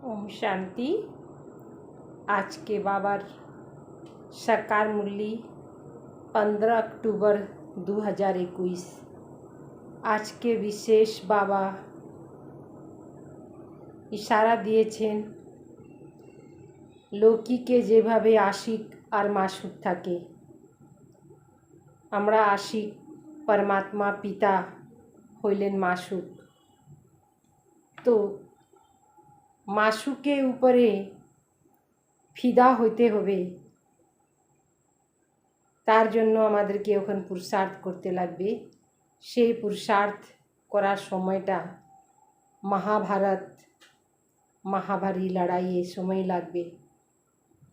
ओम शांति। आज के बाबर सरकार मुरली 15 अक्टूबर 2021। आज के विशेष बाबा इशारा दिएছেন লৌকিকে যেভাবে আশিক আর মাসুক থাকে, আমরা আশিক, परमात्मा पिता হইলেন মাসুক। তো মাসুকের উপরে ফিদা হইতে হবে, তার জন্য আমাদেরকে ওখানে পুরুষার্থ করতে লাগবে। সেই পুরুষার্থ করার সময়টা মহাভারী লড়াইয়ে সময় লাগবে।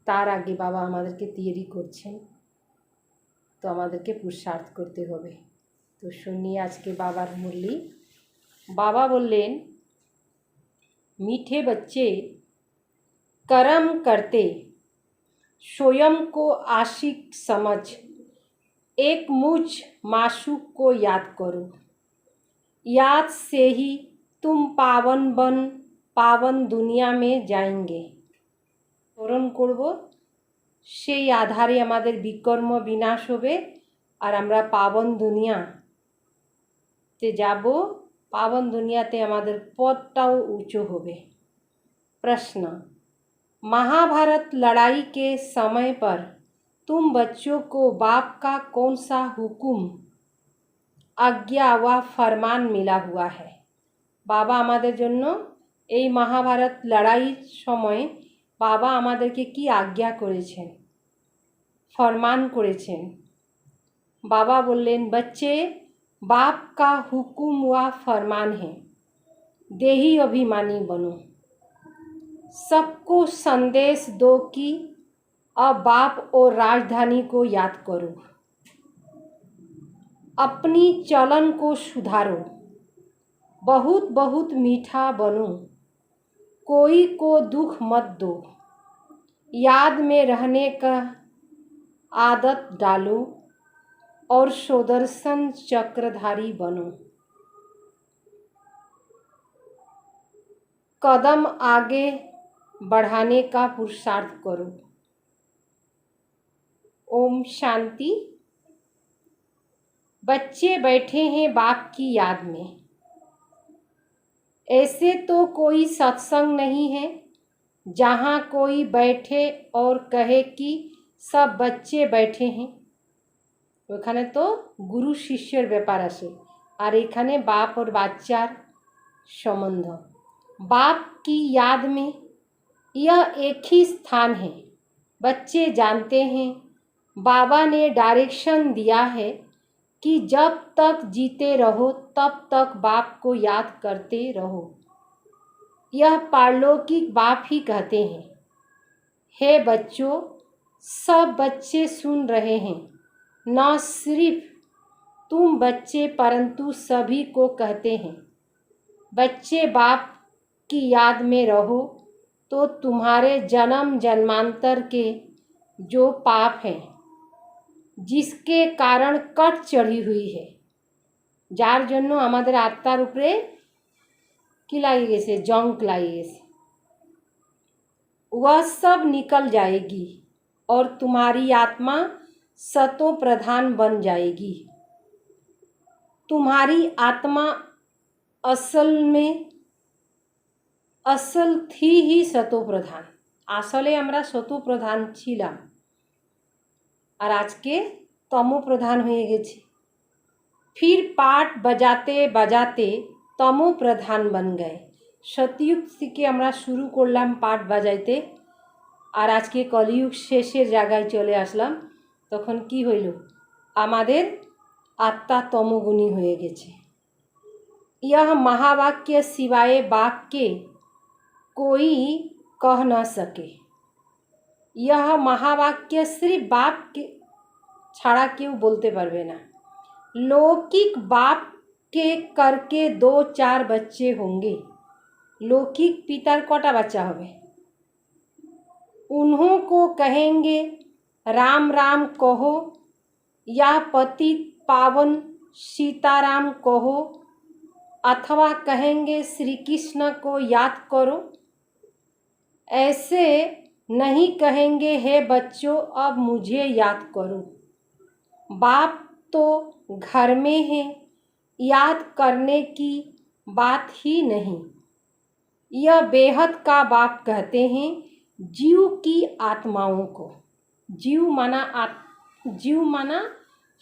তার আগে বাবা আমাদেরকে তৈরি করছেন, তো আমাদেরকে পুরুষার্থ করতে হবে। তো শুনিए আজকে বাবার মুরলি। बाबा बोलें, मीठे बच्चे कर्म करते स्वयं को आशिक समझ एक मुझ माशूक को याद करो। याद से ही तुम पावन दुनिया में जाएंगे। स्मरण करब, সেই আধারে আমাদের বিকর্ম বিনাশ হবে আর আমরা পাবন দুনিয়াতে যাব। पावन दुनियाते हमारे पदटाओ ऊँचो होबे। प्रश्न, महाभारत लड़ाई के समय पर तुम बच्चों को बाप का कौन सा हुक्म, आज्ञा व फरमान मिला हुआ है? बाबा आमादेर जन्य এই महाभारत लड़ाईर समय बाबा आमादेरके की आज्ञा करेছেন, फरमान करेছেন? बाबा बोलें, बच्चे बाप का हुक्म व फरमान है, देही अभिमानी बनो। सबको संदेश दो कि अब बाप और राजधानी को याद करो। अपनी चलन को सुधारो, बहुत बहुत मीठा बनो, कोई को दुख मत दो। याद में रहने का आदत डालो और सुदर्शन चक्रधारी बनो। कदम आगे बढ़ाने का पुरुषार्थ करो। ओम शांति। बच्चे बैठे हैं बाप की याद में। ऐसे तो कोई सत्संग नहीं है जहाँ कोई बैठे और कहे कि सब बच्चे बैठे हैं। ওখানে তো গুরু শিষ্যের ব্যাপার আসে, আর এখানে বাপ और বাচ্চার संबंध। बाप की याद में यह एक ही स्थान है। बच्चे जानते हैं बाबा ने डायरेक्शन दिया है कि जब तक जीते रहो तब तक बाप को याद करते रहो। यह पारलौकिक बाप ही कहते हैं। हे बच्चों, सब बच्चे सुन रहे हैं, न सिर्फ तुम बच्चे परंतु सभी को कहते हैं, बच्चे बाप की याद में रहो तो तुम्हारे जन्म जन्मांतर के जो पाप हैं, जिसके कारण कट चढ़ी हुई है, जार जन्य आमादेर आत्मार उपरे कि लागे गेछे, जंक लागे गेछे, वह सब निकल जाएगी और तुम्हारी आत्मा सतो प्रधान बन जाएगी। तुम्हारी आत्मा असल थी ही सतो प्रधान। आसले আমরা सतो प्रधान ছিলাম और आज के तमो प्रधान হয়ে গেছি। फिर पाठ बजाते बजाते तमो प्रधान बन गए। सतयुग থেকে আমরা শুরু করলাম পাঠ বাজাইতে, আর আজকে কলিযুগ শেষের জায়গায় চলে আসলাম। তখন কি হইল, আমাদের आत्मा तमोगुणी হয়ে গেছে। यह महावाक्य सिवाय बाप के कोई कह न सके। यह महावाक्य सिर्फ बाप के छाड़ा क्यों बोलते पारबे ना। लौकिक बाप के करके 2-4 बच्चे होंगे। लौकिक पितार कटा बच्चा होबे? उन्हों को कहेंगे राम राम कहो या पतित पावन सीताराम कहो, अथवा कहेंगे श्री कृष्ण को याद करो। ऐसे नहीं कहेंगे हे बच्चों अब मुझे याद करो। बाप तो घर में है, याद करने की बात ही नहीं। यह बेहद का बाप कहते हैं जीव की आत्माओं को। जीव माना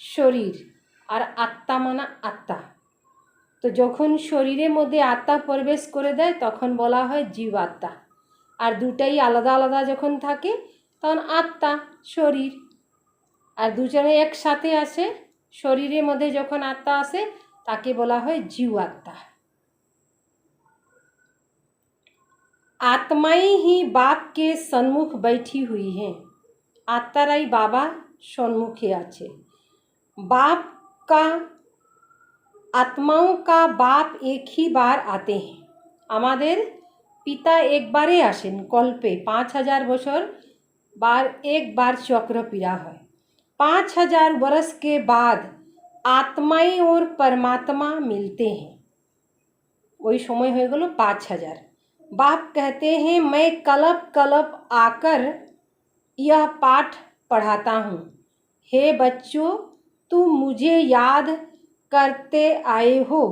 शरीर और आत्मा माना आत्मा। तो যখন শরীরের মধ্যে আত্মা প্রবেশ করে দেয় তখন বলা হয় জীবাত্মা, আর দুটাই আলাদা আলাদা যখন থাকে তখন আত্মা শরীর, আর দুজনে একসাথে আসে শরীরের মধ্যে যখন আত্মা আসে তাকে বলা হয় জীবাত্মা। आत्माएं ही बाप के सम्मुख बैठी हुई हैं। आत्माराई बाबा सम्मुखे आछे। बाप का आत्माओं का बाप एक ही बार आते हैं। আমাদের পিতা একবারে আসেন কল্পে, 5000 বছর बार एक बार चक्र पीड़ा है। 5000 वर्ष के बाद आत्माएं और परमात्मा मिलते हैं। वही समय हो गलो 5000। बाप कहते हैं मैं कल्प कल्प आकर यह पाठ पढ़ाता हूँ। हे बच्चों तुम मुझे याद करते आए हो।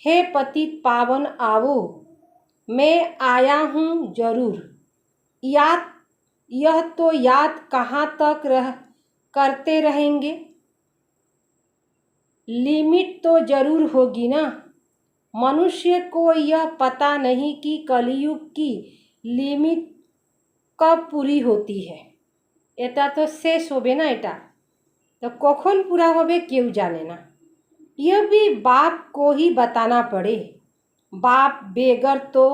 हे पतित पावन आवो, मैं आया हूँ जरूर। याद यह तो याद कहाँ तक करते रहेंगे, लिमिट तो जरूर होगी ना। मनुष्य को यह पता नहीं कि कलयुग की लिमिट कब पूरी होती है। এটা তো শেষ হবে না, এটা তো কখন पूरा হবে কেউ জানে না। यह भी बाप को ही बताना पड़े। बाप बेगर तो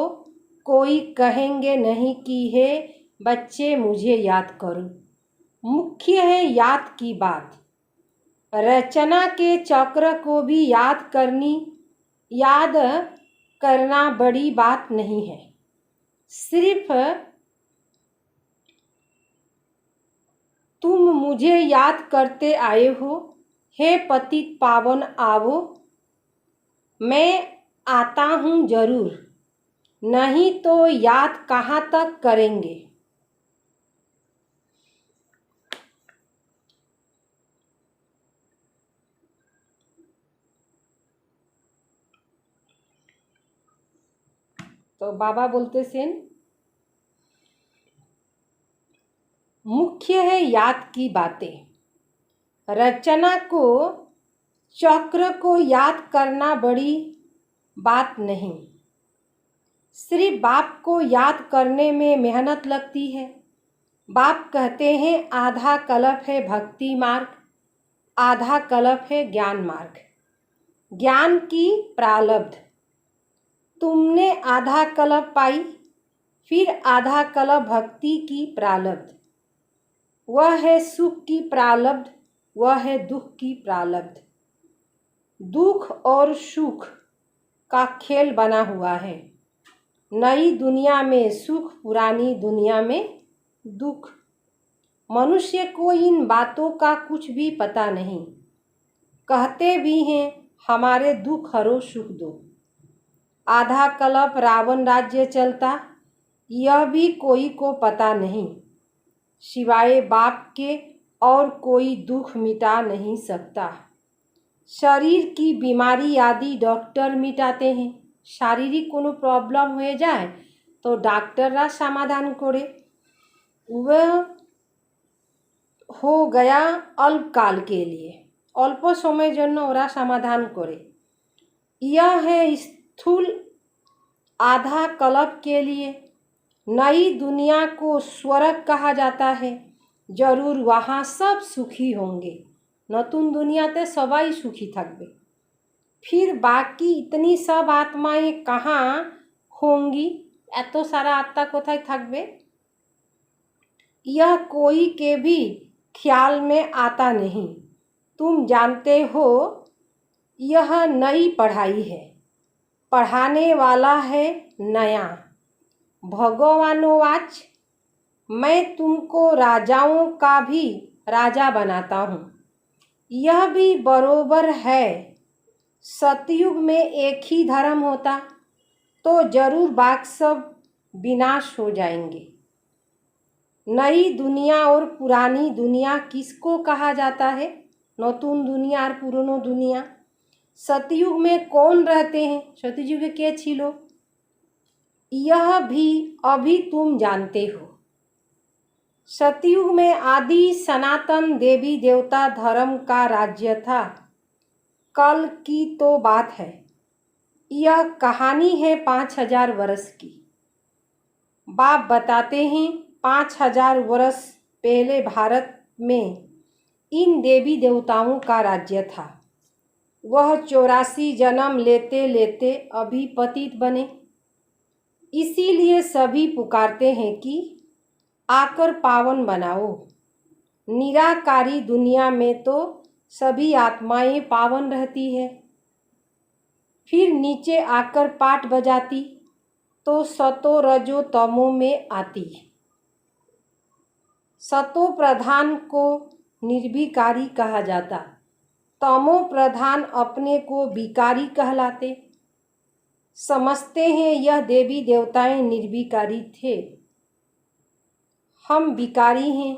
कोई कहेंगे नहीं कि हे बच्चे मुझे याद करो। मुख्य है याद की बात। रचना के चक्र को भी याद करना बड़ी बात नहीं है। सिर्फ तुम मुझे याद करते आए हो। हे पतित पावन आवो, मैं आता हूँ जरूर, नहीं तो याद कहाँ तक करेंगे। तो बाबा बोलते सेन मुख्य है याद की बातें। रचना को चक्र को याद करना बड़ी बात नहीं। सिर्फ बाप को याद करने में मेहनत लगती है। बाप कहते हैं आधा कल्प है भक्ति मार्ग, आधा कल्प है ज्ञान मार्ग। ज्ञान की प्रारब्ध तुमने आधा कल्प पाई, फिर आधा कल्प भक्ति की प्रारब्ध। वह है सुख की प्रारब्ध, वह है दुख की प्रारब्ध। दुख और सुख का खेल बना हुआ है। नई दुनिया में सुख, पुरानी दुनिया में दुख। मनुष्य को इन बातों का कुछ भी पता नहीं। कहते भी हैं हमारे दुख हरो सुख दो। आधा कल्प रावण राज्य चलता, यह भी कोई को पता नहीं। सिवाय बाप के और कोई दुख मिटा नहीं सकता। शरीर की बीमारी आदि डॉक्टर मिटाते हैं। शारीरिक कोनो प्रॉब्लम हो जाए तो डॉक्टररा समाधान करे। वह हो गया अल्पकाल के लिए, अल्प समय जन्य ओरा समाधान करे। यह है स्थूल आधा कल्प के लिए। नई दुनिया को स्वर्ग कहा जाता है। जरूर वहाँ सब सुखी होंगे। नतून दुनियाते सबाई सुखी थकबे। फिर बाकी इतनी सब आत्माएं कहाँ होंगी, एतो सारा आत्मा कोथाय थकबे, यह कोई के भी ख्याल में आता नहीं। तुम जानते हो यह नई पढ़ाई है, पढ़ाने वाला है नया। भगवानोवाच मैं तुमको राजाओं का भी राजा बनाता हूँ। यह भी बरोबर है। सतयुग में एक ही धर्म होता तो जरूर विनाश हो जाएंगे। नई दुनिया और पुरानी दुनिया किसको कहा जाता है? नतून दुनिया और पुरानो दुनिया। सतयुग में कौन रहते हैं? सतयुग के छिलो, यह भी अभी तुम जानते हो। सतयुग में आदि सनातन देवी देवता धर्म का राज्य था। कल की तो बात है, यह कहानी है 5000 वर्ष की। बाप बताते हैं 5000 वर्ष पहले भारत में इन देवी देवताओं का राज्य था। वह 84 जन्म लेते लेते अभी पतित बने। इसीलिए सभी पुकारते हैं कि आकर पावन बनाओ। निराकारी दुनिया में तो सभी आत्माएं पावन रहती है, फिर नीचे आकर पाठ बजाती तो सतो रजो तमो में आती। सतो प्रधान को निर्विकारी कहा जाता, तमो प्रधान अपने को विकारी कहलाते। समझते हैं यह देवी देवताएं निर्विकारी थे, हम विकारी हैं।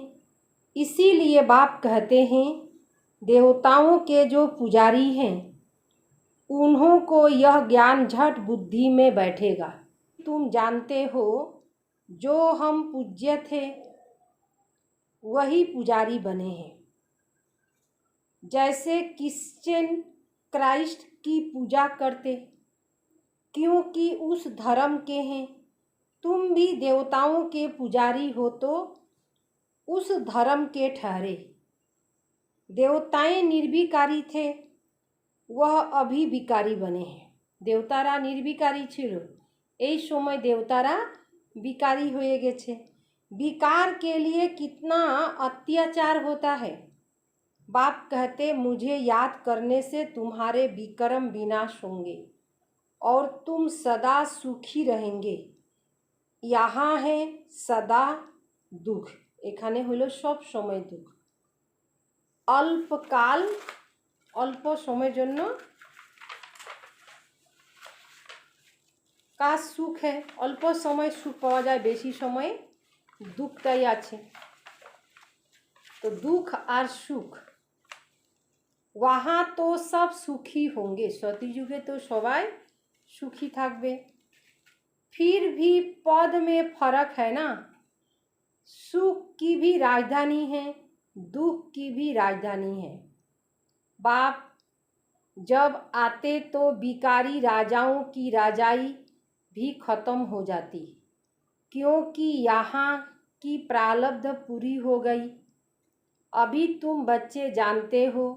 इसीलिए बाप कहते हैं देवताओं के जो पुजारी हैं उन्हों को यह ज्ञान झट बुद्धि में बैठेगा। तुम जानते हो जो हम पूज्य थे वही पुजारी बने हैं। जैसे क्रिश्चियन क्राइस्ट की पूजा करते क्योंकि उस धर्म के हैं, तुम भी देवताओं के पुजारी हो तो उस धर्म के ठहरे। देवताएं निर्विकारी थे, वह अभी विकारी बने हैं। देवतारा निर्विकारी छिलो, এই समय देवतारा विकारी हुए गेछे। विकार के लिए कितना अत्याचार होता है। बाप कहते मुझे याद करने से तुम्हारे विक्रम विनाश होंगे और तुम सदा सुखी रहेंगे। यहाँ है सदा दुख, एखाने हलो सब समय दुख। अल्पकाल अल्प समय जन्य का सुख है। अल्प समय सुख पावा जाए, बेशी समय दुखटाई आछे। तो दुख और सुख, वहाँ तो सब सुखी होंगे। सतयुगे तो सबाई सुखी थाकबे। फिर भी पद में फर्क है ना। सुख की भी राजधानी है, दुख की भी राजधानी है। बाप जब आते तो विकारी राजाओं की राजाई भी खत्म हो जाती, क्योंकि यहाँ की प्रारब्ध पूरी हो गई। अभी तुम बच्चे जानते हो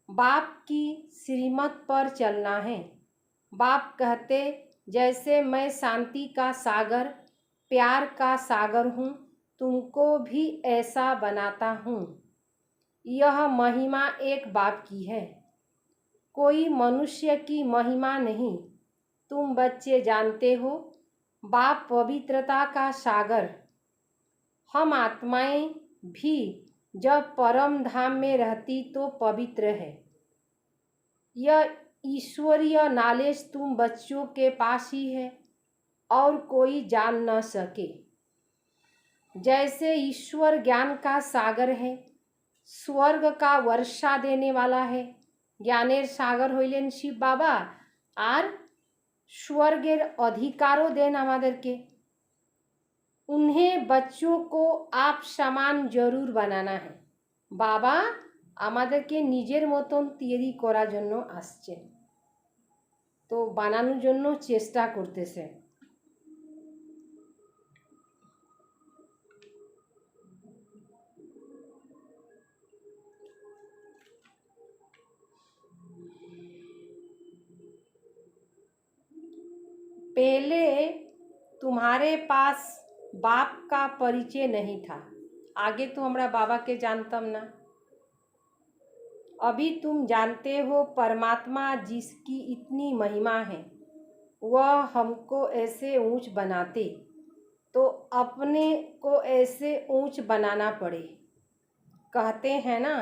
बाप की श्रीमत पर चलना है। बाप कहते जैसे मैं शांति का सागर, प्यार का सागर हूँ, तुमको भी ऐसा बनाता हूँ। यह महिमा एक बाप की है, कोई मनुष्य की महिमा नहीं। तुम बच्चे जानते हो बाप पवित्रता का सागर। हम आत्माएं भी जब परम धाम में रहती तो पवित्र है। यह ईश्वरीय नॉलेज तुम बच्चों के पास ही है और कोई जान न सके। जैसे ईश्वर ज्ञान का सागर है, स्वर्ग का वर्षा देने वाला है। ज्ञानेर सागर हইলেন शिव बाबा और स्वर्गेर अधिकारों देन आमादेरके। उन्हें बच्चों को आप समान जरूर बनाना है। बाबा आमादेरके निजेर मतन तैरी करार जन्य आसছেন, तो बानानोर जन्य चेष्टा करतेছেন। पहले तुम्हारे पास बाप का परिचय नहीं था। आगे तो हमरा बाबा के जानतम ना। अभी तुम जानते हो परमात्मा जिसकी इतनी महिमा है, वह हमको ऐसे ऊंच बनाते तो अपने को ऐसे ऊंच बनाना पड़े। कहते हैं ना,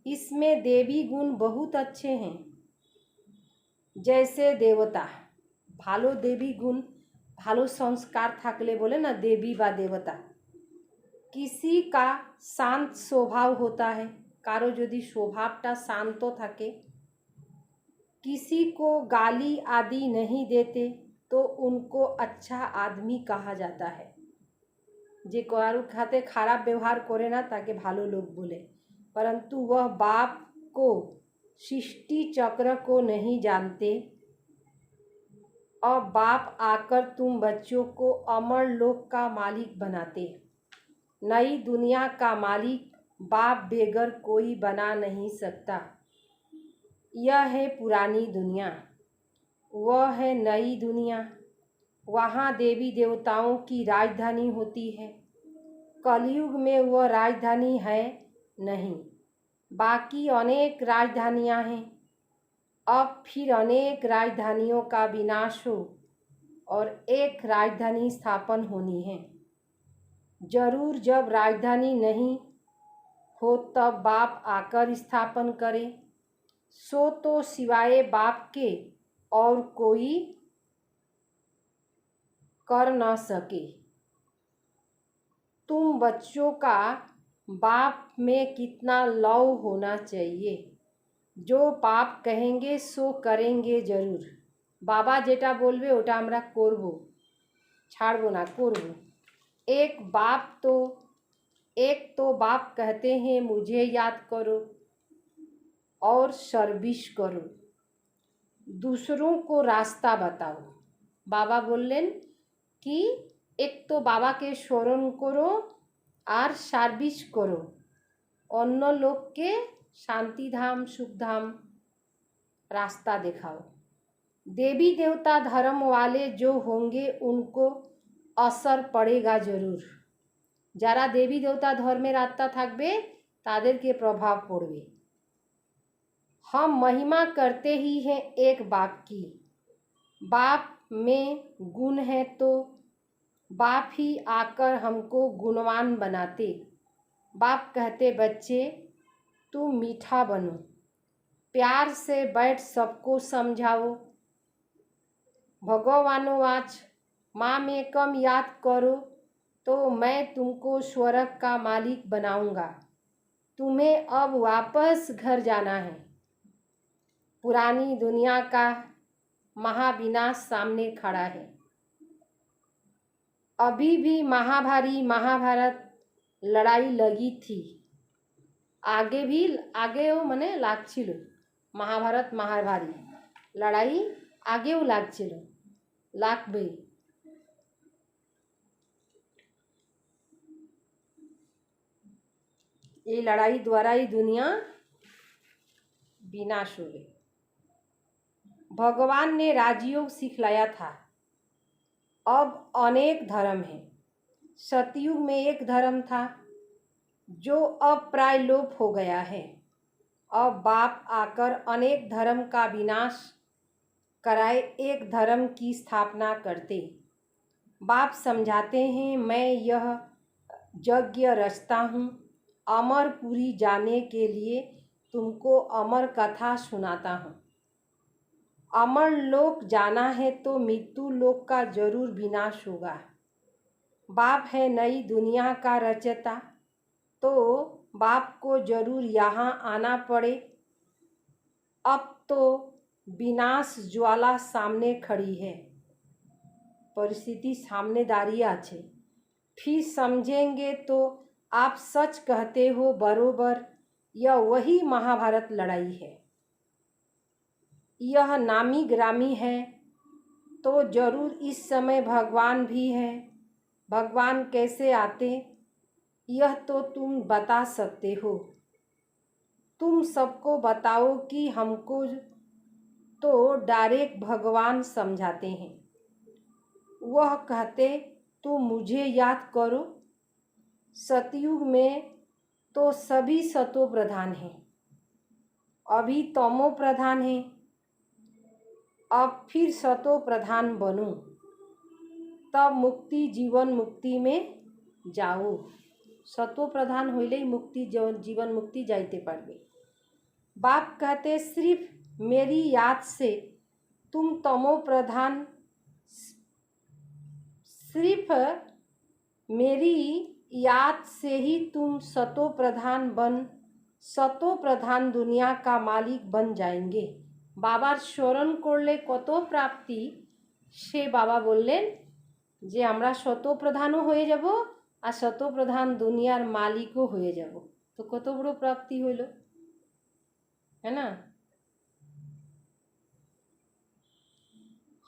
इसमें देवी गुण बहुत अच्छे हैं। जैसे देवता, भालो देवी गुण ভালো সংস্কার থাকলে बोले ना देवी বা देवता, किसी का शांत स्वभाव होता है, कारो यदि स्वभावटा शांत থাকে, किसी को गाली आदि नहीं देते तो उनको अच्छा आदमी कहा जाता है। जे कारो खाते खराब व्यवहार करे ना ताके भालो लोग बोले, परंतु वह बाप को सृष्टि चक्र को नहीं जानते। अब बाप आकर तुम बच्चों को अमर लोक का मालिक बनाते। नई दुनिया का मालिक बाप बेगर कोई बना नहीं सकता। यह है पुरानी दुनिया, वह है नई दुनिया। वहाँ देवी देवताओं की राजधानी होती है। कलयुग में वह राजधानी है नहीं, बाकी अनेक राजधानियाँ हैं। अब फिर अनेक राजधानियों का विनाश हो और एक राजधानी स्थापन होनी है। जरूर जब राजधानी नहीं हो तब बाप आकर स्थापन करे, सो तो सिवाय बाप के और कोई कर न सके। तुम बच्चों का बाप में कितना लव होना चाहिए, जो बाप कहेंगे सो करेंगे जरूर। बाबा जेटा बोलबे ओटा आमरा करबो, छाड़बो ना, करबो। एक तो बाप कहते हैं मुझे याद करो और सर्विस करो, दूसरों को रास्ता बताओ। बाबा बोलें कि एक तो बाबा के स्मरण करो और सर्विस करो, अन्य लोग के शांति धाम सुख धाम रास्ता दिखाओ। देवी देवता धर्म वाले जो होंगे उनको असर पड़ेगा जरूर। যারা देवी देवता धर्मेर आत्मा থাকবে তাদেরকে प्रभाव पड़বে। हम महिमा करते ही हैं एक बाप की, बाप में गुण है तो बाप ही आकर हमको गुणवान बनाते। बाप कहते बच्चे तुम मीठा बनो, प्यार से बैठ सबको समझाओ। भगवानोवाच माम एकम याद करो तो मैं तुमको स्वर्ग का मालिक बनाऊंगा। तुम्हें अब वापस घर जाना है। पुरानी दुनिया का महाविनाश सामने खड़ा है। अभी भी महाभारी महाभारत लड़ाई लगी थी, আগেও মানে লাগছিল। महाभारत महाभारी लड़ाई আগেও লাগছিল, লাগবে। ये लड़ाई द्वारा ही दुनिया विनाश हो गई। भगवान ने राजयोग सिखलाया था। अब अनेक धर्म हैं। सतयुग में एक धर्म था जो अब प्राय लोप हो गया है। अब बाप आकर अनेक धर्म का विनाश कराए एक धर्म की स्थापना करते। बाप समझाते हैं मैं यह यज्ञ रचता हूँ, अमरपुरी जाने के लिए तुमको अमर कथा सुनाता हूँ। अमर लोक जाना है तो मृत्यु लोक का जरूर विनाश होगा। बाप है नई दुनिया का रचयिता, तो बाप को जरूर यहाँ आना पड़े। अब तो विनाश ज्वाला सामने खड़ी है, परिस्थिति सामने दाঁড়িয়ে আছে। फिर समझेंगे तो आप सच कहते हो बरोबर, यह वही महाभारत लड़ाई है। यह नामी ग्रामी है तो जरूर इस समय भगवान भी है। भगवान कैसे आते यह तो तुम बता सकते हो। तुम सबको बताओ कि हमको तो डायरेक्ट भगवान समझाते हैं। वह कहते तुम मुझे याद करो। सतयुग में तो सभी सतो प्रधान हैं, अभी तमो प्रधान है। अब फिर सतो प्रधान बनो, तब मुक्ति जीवन मुक्ति में जाओ। सतो प्रधान होइले मुक्ति जीवन मुक्ति जाइते पारबे। बाप कहते सिर्फ मेरी याद से तुम तमो प्रधान सिर्फ मेरी याद से ही तुम शतो प्रधान दुनिया का मालिक बन जाएंगे। बाবার স্মরণ করলে কত প্রাপ্তি, সে বাবা বললেন যে আমরা শতপ্রধানও হয়ে যাব আর শতপ্রধান দুনিয়ার মালিকও হয়ে যাব। তো কত বড় প্রাপ্তি হইল, है ना।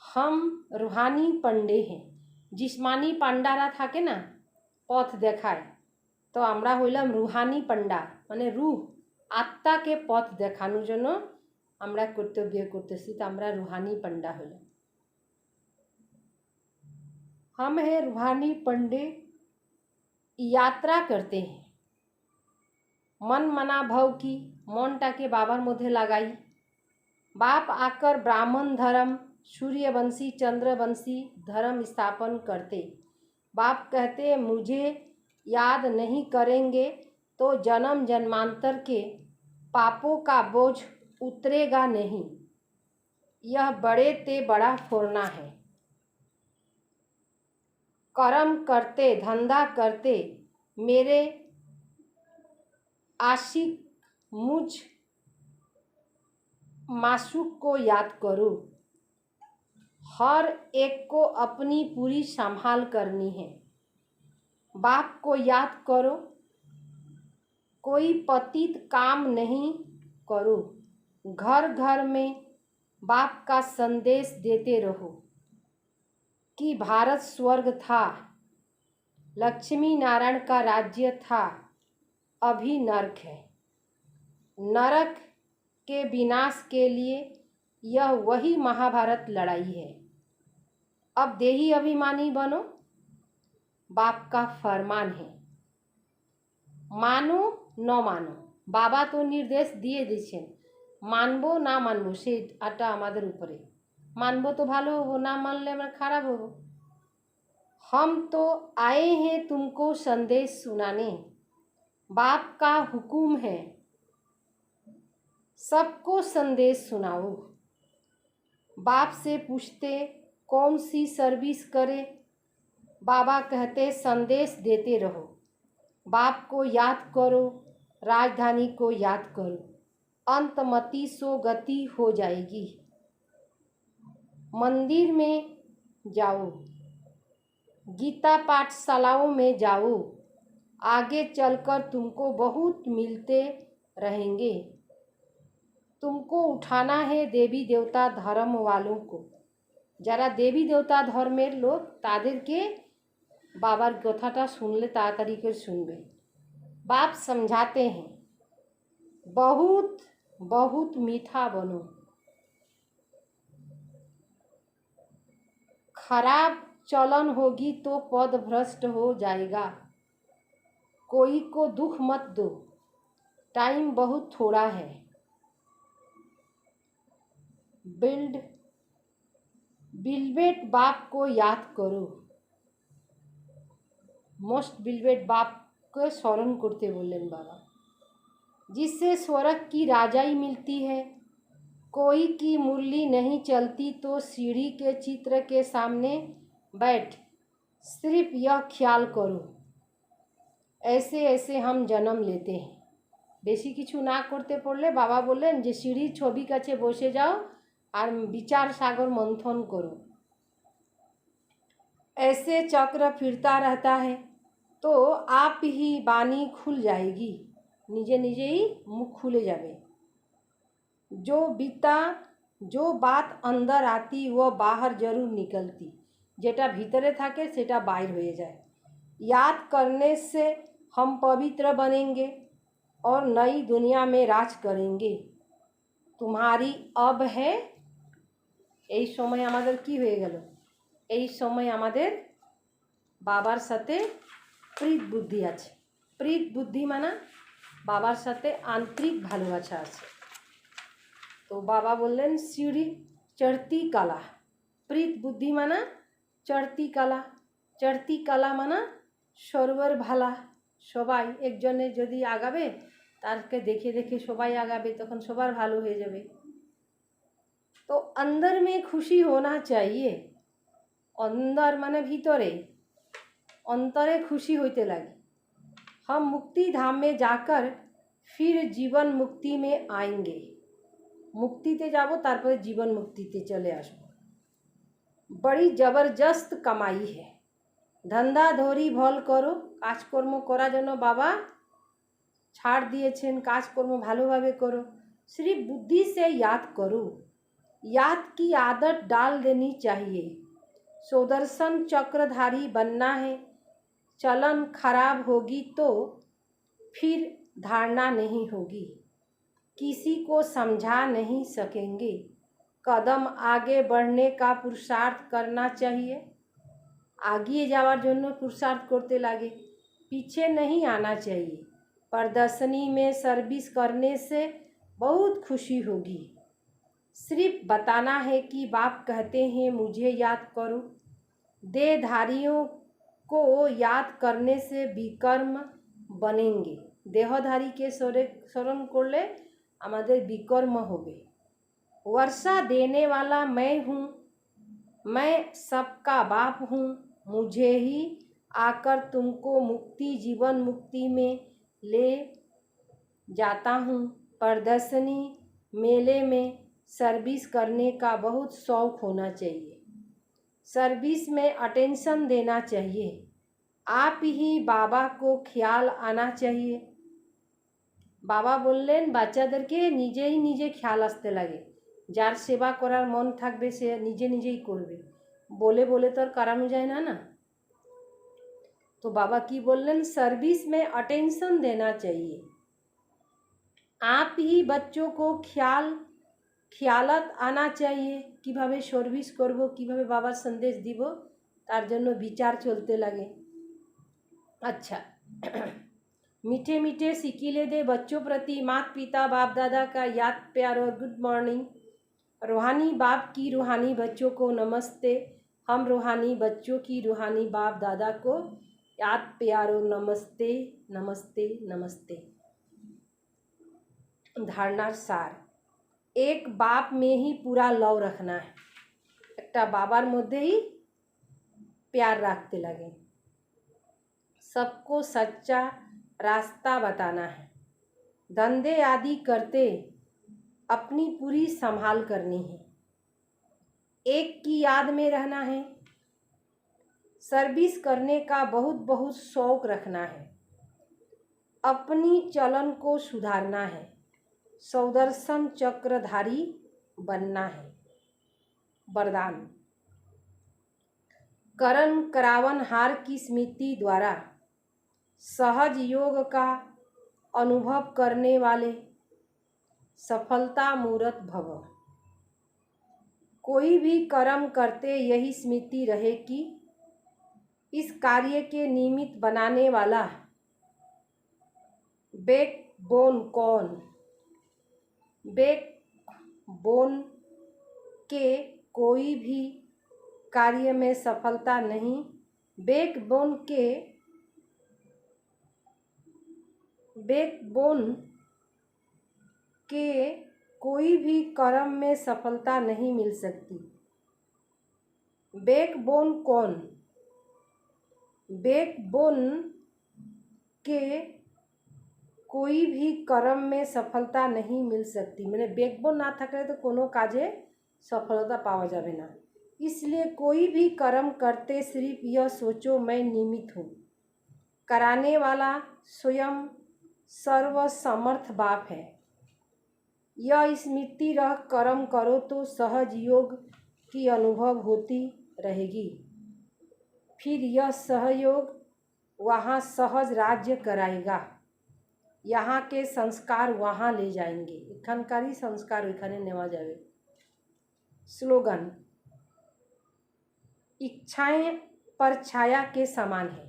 हम रूहानी पंडे हैं। जिस्मानी पांडारा থাকে না পথ দেখায়, তো আমরা হইলাম রুহানি পান্ডা, মানে রুহ আত্মাকে পথ দেখানোর জন্য আমরা কর্তব্য করতেছি, তো আমরা রুহানি পান্ডা হইলাম। हम है रूहानी पंडे, यात्रा करते हैं। मन मना भव की, মনটাকে বাবার মধ্যে লাগাই। बाप आकर ब्राह्मण धर्म, सूर्यवंशी चंद्रवंशी धर्म स्थापन करते। बाप कहते मुझे याद नहीं करेंगे तो जन्म जन्मांतर के पापों का बोझ उतरेगा नहीं। यह बड़े ते बड़ा फोड़ना है। कर्म करते धंधा करते मेरे आशिक मुझ मासूक को याद करो। हर एक को अपनी पूरी संभाल करनी है। बाप को याद करो, कोई पतित काम नहीं करो। घर घर में बाप का संदेश देते रहो कि भारत स्वर्ग था, लक्ष्मी नारायण का राज्य था, अभी नरक है। नरक के विनाश के लिए यह वही महाभारत लड़ाई है। अब देही अभिमानी बनो, बाप का फरमान है। मानो न मानो, बाबा तो निर्देश दिए दिएছেন, মানবো না মানবো সেটা আমাদের উপরে। मानबो तो भालो होबो, ना मानले আমরা খারাপ होबो। हम तो आए हैं तुमको संदेश सुनाने, बाप का हुक्म है सबको संदेश सुनाओ। बाप से पूछते कौन सी सर्विस करे, बाबा कहते संदेश देते रहो। बाप को याद करो, राजधानी को याद करो, अंतमति सो गति हो जाएगी। मंदिर में जाओ, गीता पाठशालाओं में जाओ, आगे चलकर तुमको बहुत मिलते रहेंगे। तुमको उठाना है देवी देवता धर्म वालों को। যারা দেবী দেবতা ধর্মের লোক তাদেরকে বাবার কথাটা শুনলে তাড়াতাড়ি করে শুনবে। बाप समझाते हैं बहुत बहुत मीठा बनो, खराब चलन होगी तो पद भ्रष्ट हो जाएगा। कोई को दुख मत दो, टाइम बहुत थोड़ा है। बिलवेट बाप को याद करो, मोस्ट बिलवेट बाप को स्मरण करते बोलें बाबा, जिससे स्वर्ग की राजाई मिलती है। कोई की मुरली नहीं चलती तो सीढ़ी के चित्र के सामने बैठ सिर्फ यह ख्याल करो ऐसे ऐसे हम जन्म लेते हैं। বেশি কিছু না করতে পড়লে বাবা বললেন যে সিঁড়ির ছবি কাছে বসে যাও আর বিচার সাগর मंथन करो। ऐसे चक्र फिरता रहता है तो आप ही बानी खुल जाएगी, নিজে নিজেই মুখ খুলে যাবে। जो बात अंदर आती वो बाहर जरूर निकलती, যেটা ভিতরে থাকে সেটা বাইর হয়ে যায়। याद करने से हम पवित्र बनेंगे और नई दुनिया में राज करेंगे। तुम्हारी अब है, এই সময় আমাদের কি হয়ে গেল, এই সময় আমাদের বাবার সাথে প্রীত বুদ্ধি আছে। প্রীত বুদ্ধি মানে বাবার সাথে আন্তরিক ভালোবাসা আছে। তো বাবা বললেন সিঁড়ি চড়তি কলা, প্রীত বুদ্ধি মানা চড়তি কলা, চড়তি কলা মানা সর্বর ভালা। সবাই একজনে যদি আগাবে তারকে দেখে দেখে সবাই আগাবে, তখন সবার ভালো হয়ে যাবে। तो अंदर में खुशी होना चाहिए, अंदर माने भीतरे अंतरे खुशी होते लगी। हम मुक्ति धाम में जाकर फिर जीवन मुक्ति में आएंगे। मुक्तिते जाबो तारपर जीवन मुक्तिते चले आसबो। बड़ी जबरदस्त कमाई है। धंधा धोरी भल करो, काजकर्म करार जन्य बाबा छाड़ दिएছেন। काजकर्म भालोभावे करो, सिर्फ बुद्धि से याद करो। याद की आदत डाल देनी चाहिए। सुदर्शन चक्रधारी बनना है। चलन खराब होगी तो फिर धारणा नहीं होगी। किसी को समझा नहीं सकेंगे। कदम आगे बढ़ने का पुरुषार्थ करना चाहिए। आगे जावार जन्य पुरुषार्थ करते लागे, पीछे नहीं आना चाहिए। प्रदर्शनी में सर्विस करने से बहुत खुशी होगी। सिर्फ बताना है कि बाप कहते हैं मुझे याद करो। देहधारियों को याद करने से विकर्म बनेंगे। देहधारी के स्मरण करले हमारे विकर्म होगे। वर्षा देने वाला मैं हूँ, मैं सबका बाप हूँ। मुझे ही आकर तुमको मुक्ति जीवन मुक्ति में ले जाता हूँ। प्रदर्शनी मेले में सर्विस करने का बहुत शौक होना चाहिए। सर्विस में अटेंशन देना चाहिए। आप ही बाबा को ख्याल आना चाहिए। बाबा बोललेन बाच्चादेरके निजे ही निजे ख्याल आसते लागे। जार सेवा करार मन थाकबे से निजे निजेई करबे, बोले बोले तो और करानो जाए ना ना। तो बाबा की बोललेन सर्विस में अटेंशन देना चाहिए। आप ही बच्चों को ख्यालत आना चाहिए। किभाबे सर्विस करबो, किभाबे बाबार संदेश দিব तार जन्य विचार चलते लागे। अच्छा मीठे मीठे सिकीले दे बच्चों प्रति माता पिता बाप दादा का याद प्यार और गुड मॉर्निंग। रूहानी बाप की रूहानी बच्चों को नमस्ते। हम रूहानी बच्चों की रूहानी बाप दादा को याद प्यार और नमस्ते नमस्ते नमस्ते। धारणार सार, एक बाप में ही पूरा लव रखना है। एकटा बाबार मध्य ही प्यार रखते लगे। सबको सच्चा रास्ता बताना है। धंधे आदि करते अपनी पूरी संभाल करनी है। एक की याद में रहना है। सर्विस करने का बहुत बहुत शौक रखना है। अपनी चलन को सुधारना है। सुदर्शन चक्रधारी बनना है। वरदान, करण करावन हार की स्मृति द्वारा सहज योग का अनुभव करने वाले सफलता मूर्त भव। कोई भी कर्म करते यही स्मृति रहे कि इस कार्य के निमित्त बनाने वाला बैकबोन कौन। बैकबोन के कोई भी कार्य में सफलता नहीं। बैकबोन के कोई भी कर्म में सफलता नहीं मिल सकती। बैकबोन कौन। बैकबोन के कोई भी कर्म में सफलता नहीं मिल सकती। मैंने बैकबोन ना थकले तो कोनो काजे सफलता पावा जावे ना। इसलिए कोई भी कर्म करते सिर्फ यह सोचो मैं निमित्त हूँ। कराने वाला स्वयं सर्वसमर्थ बाप है। यह स्मृति रह कर्म करो तो सहज योग की अनुभव होती रहेगी। फिर यह सहयोग वहाँ सहज राज्य कराएगा। यहाँ के संस्कार वहाँ ले जाएंगे। एखानकारी संस्कार एखाने नेवा जावे। स्लोगन, इच्छाएं परछाया के समान है।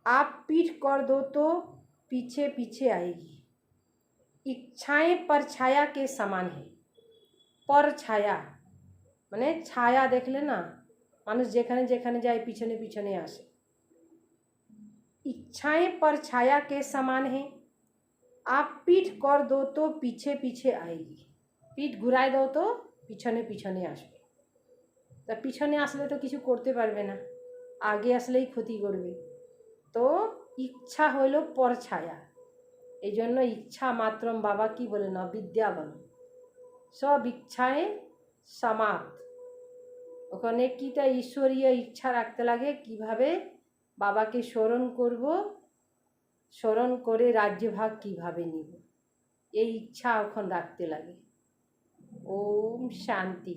आप पीठ कर दो तो पीछे पीछे आएगी। इच्छाएं परछाया के समान है। परछाया माने छाया देखले ना, मानुष जेखाने जेखाने जाए पीछने पीछने आसे। इच्छाएं परछाया के समान है। आप पीठ कर दो तो पीछे पीछे आएगी। पीठ घुराए दो तो पीछने पीछने आसबे। তা পিছনে আসলে তো কিছু করতে পারবে না, আগে আসলেই ক্ষতি করবে। তো ইচ্ছা হইল পরছায়া, এই জন্য ইচ্ছা মাত্রম বাবা কি বলেন, অবিদ্যা বলেন, সব ইচ্ছায় সমাপ্ত। ওখানে কিটা ঈশ্বরীয় ইচ্ছা রাখতে লাগে, কিভাবে বাবাকে স্মরণ করব, স্মরণ করে রাজ্যভাগ কিভাবে নিব, এই ইচ্ছা ওখানে রাখতে লাগে। ওম শান্তি।